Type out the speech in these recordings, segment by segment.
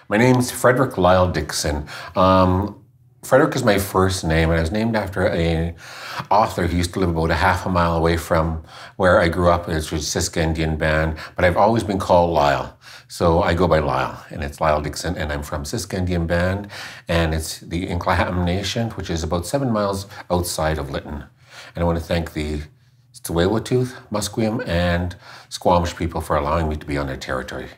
My name's Frederick Lyle Dixon. Frederick is my first name, and I was named after an author who used to live about a half a mile away from where I grew up, which was Siksika Indian Band, but I've always been called Lyle. So I go by Lyle, and it's Lyle Dixon, and I'm from Siksika Indian Band, and it's the Inclaham Nation, which is about 7 miles outside of Lytton. And I want to thank the Tsleil-Waututh, Musqueam, and Squamish people for allowing me to be on their territory.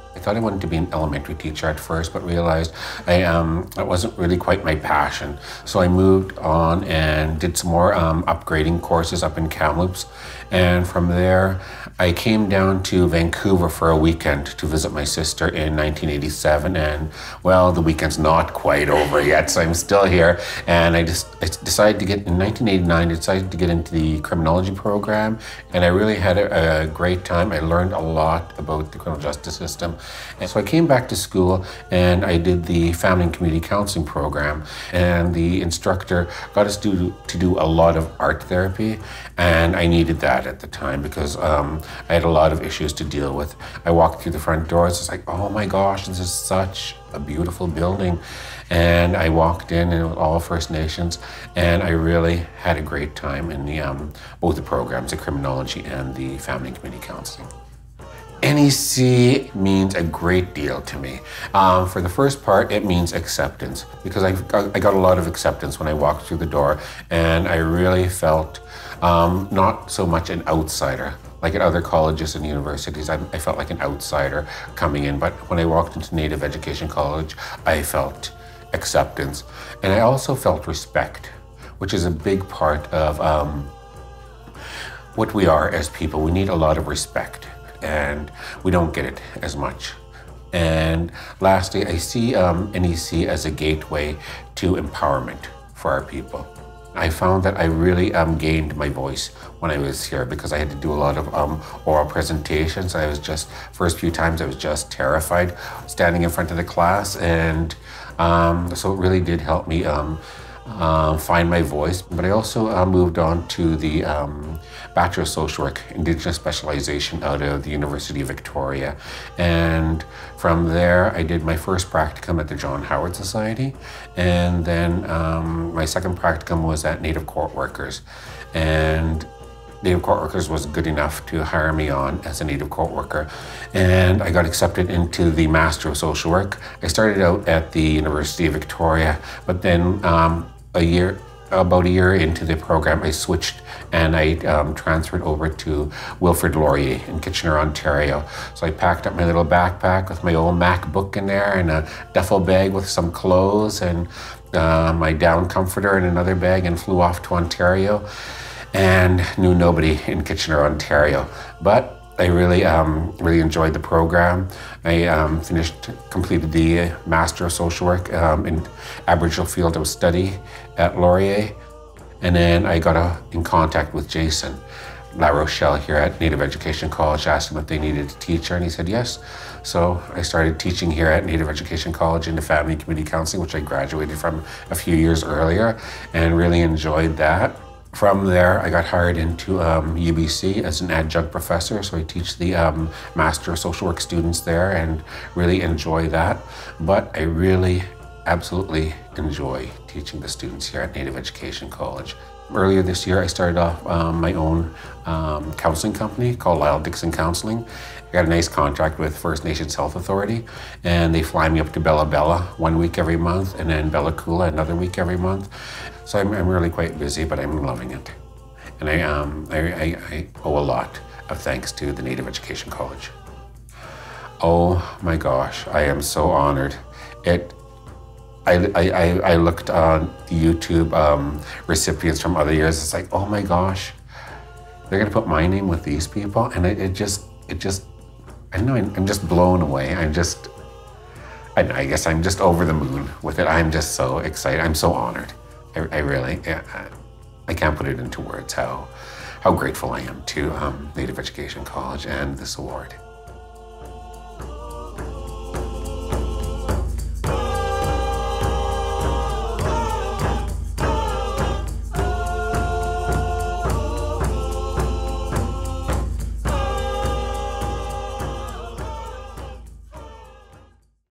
I thought I wanted to be an elementary teacher at first, but realized it wasn't really quite my passion. So I moved on and did some more upgrading courses up in Kamloops. And from there, I came down to Vancouver for a weekend to visit my sister in 1987. And well, the weekend's not quite over yet, so I'm still here. And I decided to in 1989, I decided to get into the criminology program. And I really had a great time. I learned a lot about the criminal justice system. And so I came back to school and I did the family and community counseling program, and the instructor got us to do a lot of art therapy, and I needed that at the time because I had a lot of issues to deal with. I walked through the front doors, it's like, oh my gosh, this is such a beautiful building. And I walked in and it was all First Nations, and I really had a great time in the both the programs, the criminology and the family and community counseling. NEC means a great deal to me. For the first part, it means acceptance, because I got a lot of acceptance when I walked through the door, and I really felt not so much an outsider. Like at other colleges and universities, I felt like an outsider coming in, but when I walked into Native Education College, I felt acceptance. And I also felt respect, which is a big part of what we are as people. We need a lot of respect, and we don't get it as much. And lastly, I see NEC as a gateway to empowerment for our people. I found that I really gained my voice when I was here, because I had to do a lot of oral presentations. I was just, first few times I was just terrified standing in front of the class, and so it really did help me find my voice. But I also moved on to the Bachelor of Social Work, Indigenous Specialization out of the University of Victoria. And from there, I did my first practicum at the John Howard Society. And then my second practicum was at Native Court Workers. And Native Court Workers was good enough to hire me on as a Native Court Worker. And I got accepted into the Master of Social Work. I started out at the University of Victoria, but then about a year into the program, I switched and I transferred over to Wilfrid Laurier in Kitchener, Ontario. So I packed up my little backpack with my old MacBook in there and a duffel bag with some clothes and my down comforter in another bag, and flew off to Ontario, and knew nobody in Kitchener, Ontario. But I really enjoyed the program. I completed the Master of Social Work in Aboriginal Field of Study at Laurier. And then I got in contact with Jason La Rochelle here at Native Education College, asked him if they needed a teacher, and he said yes. So I started teaching here at Native Education College into family and community counseling, which I graduated from a few years earlier, and really enjoyed that. From there, I got hired into UBC as an adjunct professor, so I teach the Master of Social Work students there and really enjoy that. But I really absolutely enjoy teaching the students here at Native Education College. Earlier this year, I started off my own counseling company called Lyle Dixon Counseling. I got a nice contract with First Nations Health Authority, and they fly me up to Bella Bella 1 week every month, and then Bella Coola another week every month. So I'm really quite busy, but I'm loving it. And I owe a lot of thanks to the Native Education College. Oh my gosh, I am so honored. I looked on the YouTube recipients from other years. It's like, oh my gosh, they're gonna put my name with these people, and it just, I don't know, I'm just blown away. I guess I'm just over the moon with it. I'm just so excited. I'm so honored. I really, I can't put it into words how grateful I am to Native Education College and this award.